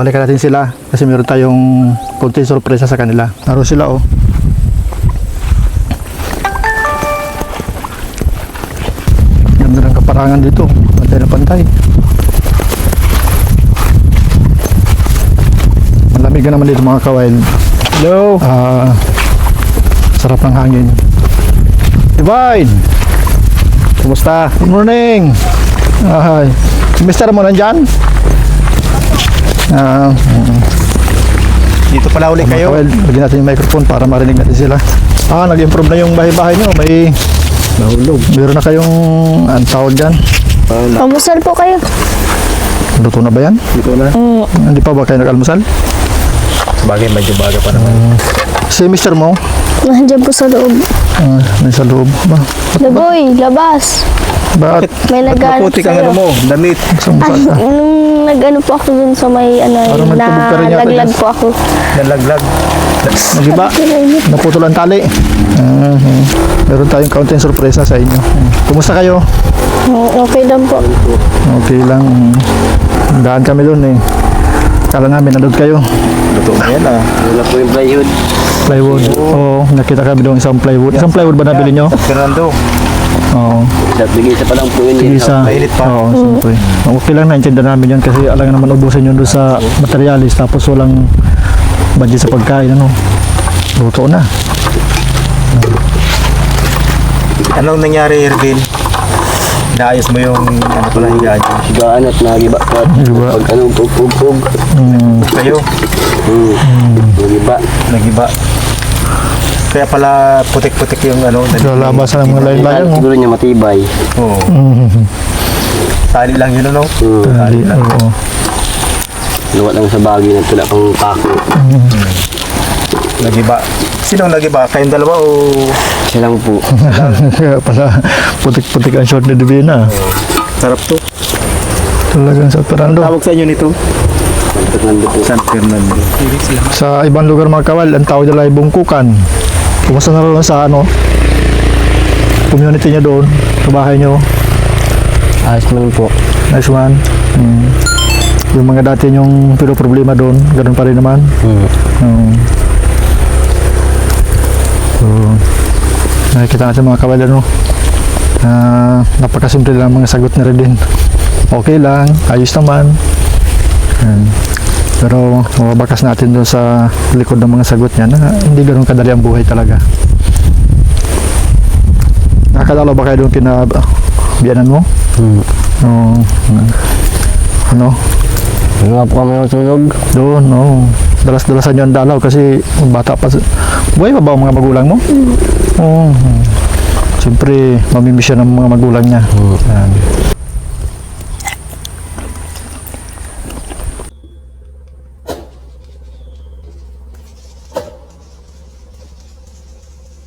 Balikan natin sila kasi meron tayong konting sorpresa sa kanila. Naroon sila oh. Ganda ng kaparangan dito. Pantay na pantay. Malamig ka naman dito mga kawail. Hello! Sarap ng hangin. Divine! Kumusta? Good morning! Ay, mister mo nandyan? Dito pala ulit kayo. Lagyan natin yung microphone para marinig natin sila. Nag-improve na yung bahay-bahay nyo. May nahulog. Meron na kayong ang tawag dyan. Almusal po kayo. Luto na ba yan? Dito na. Hindi pa ba kayo nag-almusal? Bagay, medyo baga pa naman. Si mister mo? Nandiyan po sa loob. Nasa loob ba? Laboy, labas. Bakit? May nag-ano Maputik ang ano mo, damit. Nung nag-ano po ako dun sa may Parang nagtubog ka rin yata nalaglag dyan. po ako. Nalaglag. Nagiba? Naputol ang tali. Meron tayong kaunting sorpresa sa inyo. Kumusta kayo? Okay lang po. Okay lang. Daan kami doon eh. Kala namin nandun kayo. Luto na yan Wala po yung plywood. Plywood. Oo, nakita kami doon isang plywood. Isang plywood ba nabili nyo? Fernando. Oo. Tigisa pa lang po yun. Tigisa. Mainit pa. Oo, siyempre. Okay lang, naintindihan namin yun kasi alam naman ubusin yun doon sa materialis tapos walang budget sa pagkain. Luto na. Anong nangyari, Ervin? Naayos mo yung ano pala higaan nyo. Higaan at nagiba po. Nagiba. Pag anong pug-pug-pug. Kayo, Nagiba. nagiba. Kaya pala putik-putik yung ano. Lalabasan ng mga lain-layan. Siguro niya matibay. Oo. Tali lang yun ano. Tali, oo. Luwat lang sa bagay na tula pang pako. Nagiba. Sino nagiba? Kayong dalawa o? Siya lang po. Kaya pala putik-putik ang short ni Divina. Sarap to. Talagang sa Fernando. Tawag sa inyo nito? Fernando po. San Fernando. Sa ibang lugar mga kawal, ang tawag nila ay bungkukan. Kumusta na rin sa community nyo doon, sa bahay nyo? Ayos man po. Nice one. Yung mga dati yung problema doon, ganun pa rin naman. So, nakikita natin mga kawal napakasimple lang mga sagot na rin din. Okay lang, ayos naman. Pero mababakas natin doon sa likod ng mga sagot niya na hindi ganun kadali ang buhay talaga. Nakakadalo ba kayo doon kina biyanan mo? Ano? Nga po kami natulog. Doon, no. Dalas-dalasan nyo ang dalaw kasi bata pa. Buhay pa ba ang mga magulang mo? Oo. Siyempre, mamimiss siya ng mga magulang niya. Yan.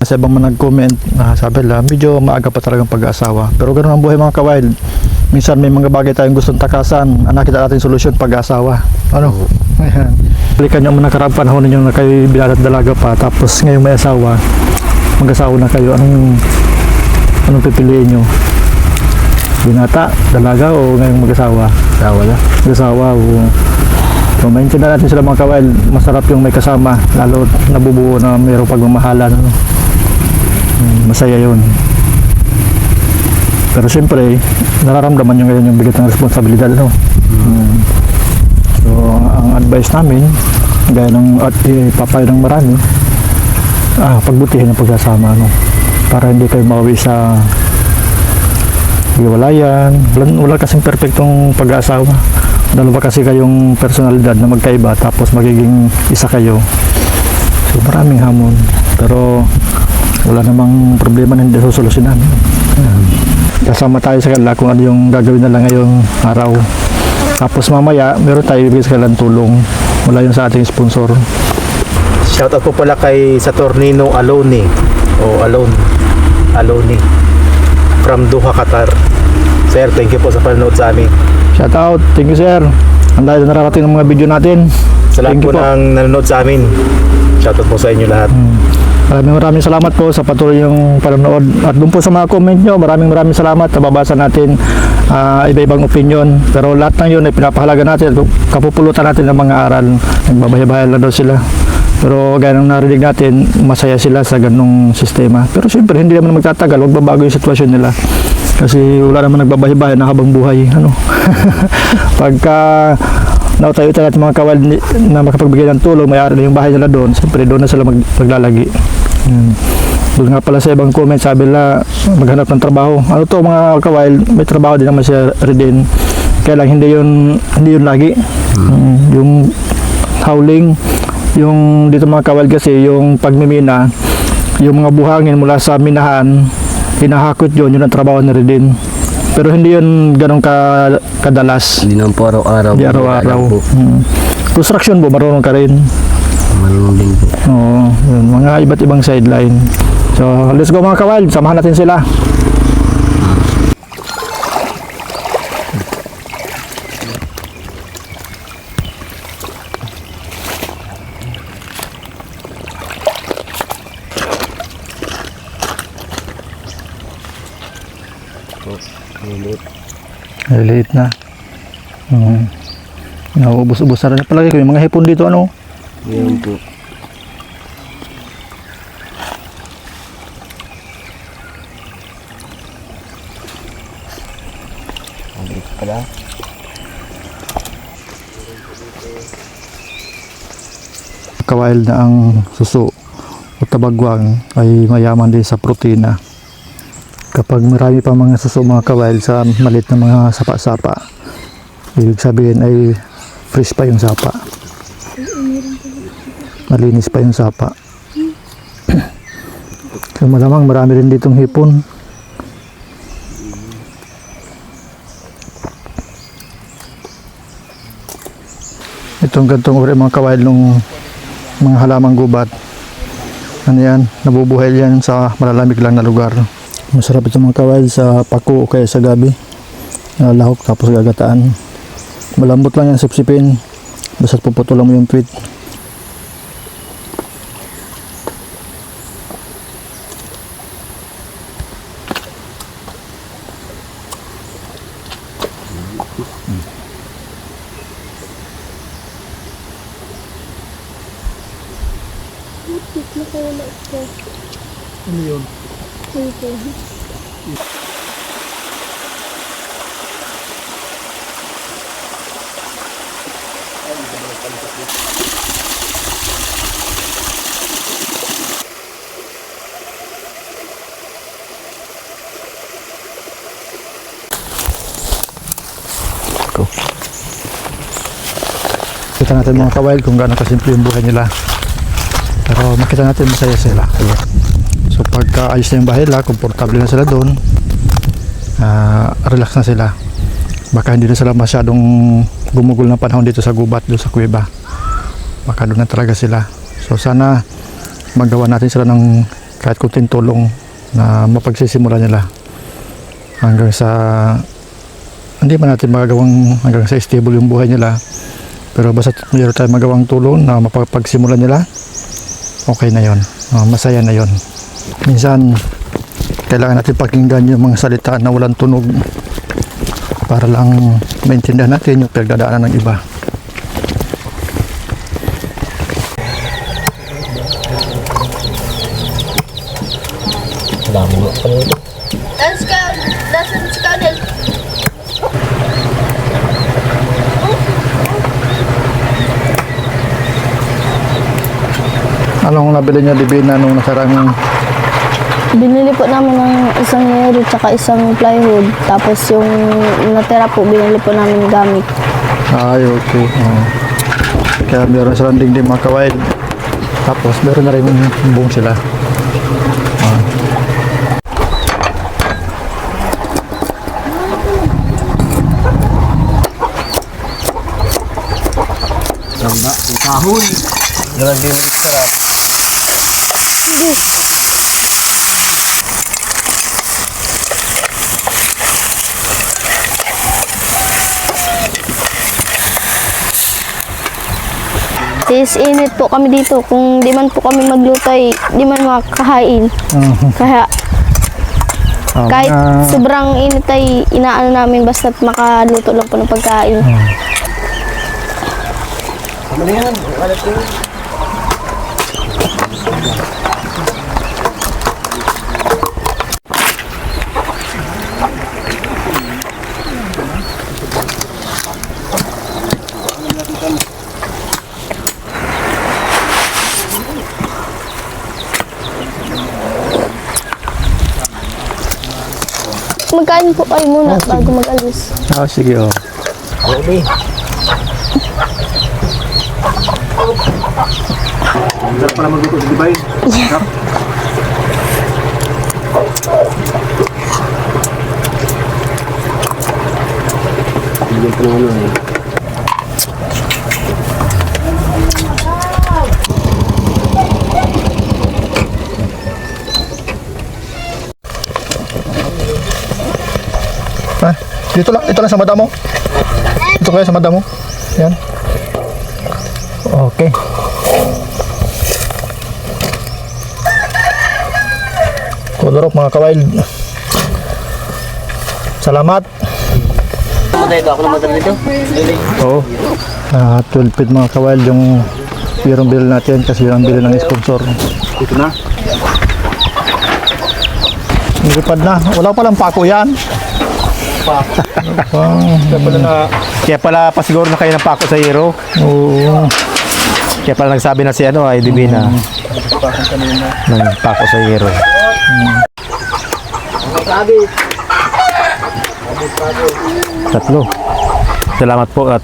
Sa ibang mga nag-comment, sabi lang, medyo maaga pa talagang pag-aasawa. Pero ganun ang buhay mga kawail. Minsan may mga bagay tayong gustong takasan, nakita natin solusyon pag-aasawa. Ano? Ayan. Balikan nyo ang nakaraang panahon ninyo na kayo binata at dalaga pa, tapos ngayon may asawa, mag-asawa na kayo. Anong pipiliin nyo? Binata, dalaga o ngayong mag-asawa? Asawa na. Mag-asawa o... So, maintindihan natin sila mga kawail, masarap yung may kasama, lalo nabubuo na mayroong pagmamahalan. Masaya yun. Pero siyempre, nararamdaman nyo ngayon yung bigat ng responsibilidad. So, ang advice namin, gaya ng ipapayo ng marami, pagbutihin ang pagsasama. Para hindi kayo mauwi sa hiwalayan. Wala kasing perfectong pag-aasawa. Dalawa kasi kayong personalidad na magkaiba, tapos magiging isa kayo. So, maraming hamon. Pero, wala namang problema na hindi susolusyonan. Kasama tayo sa kanila kung ano yung gagawin nila ngayong araw. Tapos mamaya, meron tayo ibigay sa kanilang tulong. Wala yun sa ating sponsor. Shoutout po pala kay Saturnino Aloni. Aloni. From Doha, Qatar. Sir, thank you po sa panonood sa amin. Shout out. Thank you, sir. Ang dahil na nararating ng mga video natin. Sa lahat Thank po you po. ng nanonood sa amin. Shoutout po sa inyo lahat. Maraming salamat po sa patuloy yung panonood. At doon po sa mga comment nyo, maraming salamat. Nababasa natin iba-ibang opinion. Pero lahat ng yun ay pinapahalaga natin. Kapupulutan natin ng mga aral. Nagbabahay-bahay lang daw sila. Pero gaya ng narinig natin, masaya sila sa ganung sistema. Pero siyempre, hindi naman magtatagal. Magbabago yung sitwasyon nila. Kasi wala naman nagbabahay-bahay na habang buhay. Ano? Pagka nautayo-tayo natin mga kawal na makapagbigay ng tulong, may-ari na yung bahay nila doon. Siyempre, doon na sila maglalagi. Doon nga pala sa ibang comment, sabi nila maghanap ng trabaho. Ano to mga kawal, may trabaho din naman si Redin. Kaya lang hindi yun lagi. Yung howling, yung dito mga kawal kasi, yung pagmimina, yung mga buhangin mula sa minahan, hinahakot yun ang trabaho ni Redin. Pero hindi yun ganun kadalas. Hindi naman po araw-araw. Hindi araw-araw. Construction po, marunong ka rin. Marunong din po. Oo, yun, mga iba't ibang sideline. So, let's go mga kawal, samahan natin sila. Ay, liit na. Nauubos-ubos na rin. Palagi ko yung mga hipon dito, ano? Yan po. Kawail na ang suso o tabagwang ay mayaman din sa protina. Kapag marami pa mga suso mga kawail sa malit na mga sapa-sapa, ibig sabihin ay fresh pa yung sapa. Malinis pa yung sapa. So malamang marami rin ditong hipon. Itong gantong uri mga kawail nung mga halamang gubat. Ano yan, nabubuhay yan sa malalamig lang na lugar. Masarap itong mga kawail sa pako o kaya sa gabi. Lahok tapos gagataan. Malambot lang yan sipsipin. Basta puputulan mo yung tweet. Ano yun? Kita natin mga kawail kung gaano kasimple yung buhay nila. Pero makita natin masaya sila. So pagka ayos na yung bahay nila, komportable na sila doon, relax na sila. Baka hindi na sila masyadong gumugol ng panahon dito sa gubat, doon sa kuweba. Baka doon na talaga sila. So sana magawa natin sila ng kahit kunting tulong na mapagsisimula nila hanggang sa hindi man natin magagawang hanggang sa stable yung buhay nila. Pero basta mayroon tayong magawang tulong na mapagsimulan nila, okay na yon, masaya na yon. Minsan kailangan natin pakinggan yung mga salita na walang tunog para lang maintindihan natin yung pinagdadaanan ng iba. Dami mo pa nito. Anong nabili niya Divina nung nasarang? Binili po namin ng isang yero tsaka isang plywood. Tapos yung natira po, binili po namin gamit. Ay, okay. Kaya meron silang dingding mga kawail. Tapos meron na rin buong sila. Samba, yung kahoy. Yan din yung sarap. Sis, init po kami dito. Kung di man po kami maglutay, di man makakahain. Kaya Kahit mga- sobrang init ay inaano namin basta't makaluto lang po ng pagkain. Magkain po kayo muna bago mag-alis. Sige, oh. Okay. Sarap pala magluto sa Dubai. Sarap. Bigyan ko ng ano eh. Ah, ito lang sa madamo. Ito kaya sa madamo. Yan. Okay. Kulurok mga kawail. Salamat. Matay ba ako ng madal nito? Oo. 12 feet mga kawail yung pirong bill natin kasi yun ang bill ng sponsor. Ito na. Nilipad na. Wala palang pako yan. Kaya pala pasiguro na kayo ng pako sa hero. Oo. Kaya pala nagsabi na si ano ay Divina. Ng pako sa hero. Tatlo. Salamat po at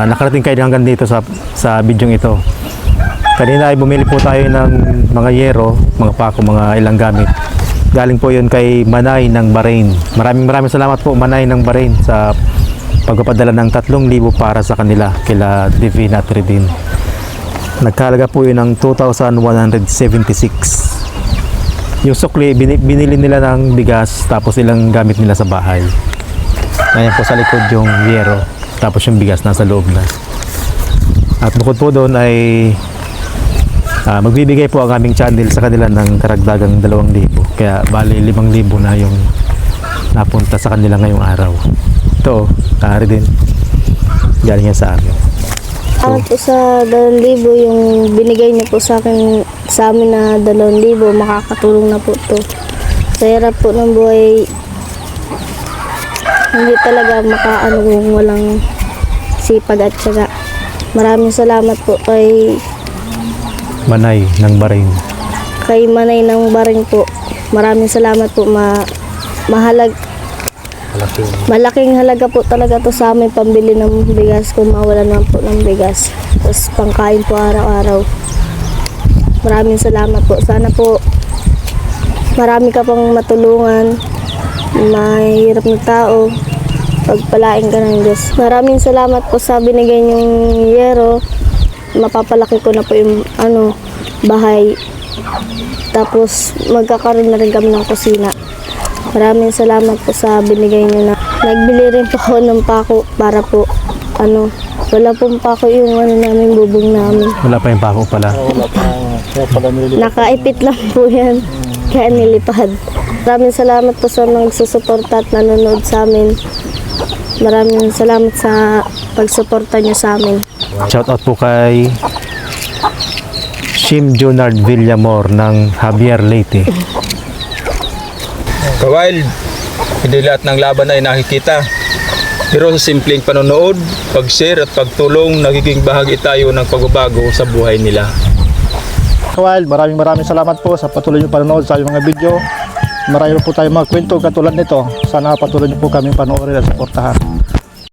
nakarating kayo hanggang dito sa bidyong ito. Kanina ay bumili po tayo ng mga yero, mga pako, mga ilang gamit. Galing po yun kay Manay ng Bahrain. Maraming salamat po Manay ng Bahrain sa pagpapadala ng 3,000 para sa kanila kila Divina at Redin. Nagkahalaga po yun ng 2,176. Yung sukli, binili nila ng bigas tapos ilang gamit nila sa bahay. Ayan po sa likod yung yero tapos yung bigas nasa loob na. At bukod po doon ay magbibigay po ang aming channel sa kanila ng karagdagang 2,000. Kaya bali 5,000 na yung napunta sa kanila ngayong araw. Ito, Redin, galing yan sa amin. Ano po sa 2,000 yung binigay niyo po sa akin sa amin na 2,000, makakatulong na po to. Sa hirap po ng buhay, hindi talaga makaano kung walang sipag at syaga. Maraming salamat po kay Manay ng Bahrain. Manay ng Bahrain po. Maraming salamat po. Malaking halaga po talaga to sa amin pambili ng bigas kung mawala naman po ng bigas. Tapos pangkain po araw-araw. Maraming salamat po. Sana po marami ka pang matulungan. Mahirap na tao. Pagpalain ka ng Diyos. Maraming salamat po sa binigay niyong yero. Mapapalaki ko na po yung bahay. Tapos magkakaroon na rin kami ng kusina. Maraming salamat po sa binigay niyo na. Nagbili rin po ako ng pako para po wala pong pako yung namin, bubong namin. Wala pa yung pako pala. Nakaipit lang po yan. Kaya nilipad. Maraming salamat po sa nagsusuporta at nanonood sa amin. Maraming salamat sa pagsuporta niyo sa amin. Shout out po kay Shim Junard Villamor ng Javier Leyte. Kawild, hindi lahat ng laban ay nakikita. Pero sa simpleng panonood, pag-share at pagtulong, nagiging bahagi tayo ng pagbabago sa buhay nila. Kawail, maraming salamat po sa patuloy niyo panonood sa aming mga video. Marami po tayong mga kwento katulad nito. Sana patuloy niyo po kami panoorin at suportahan.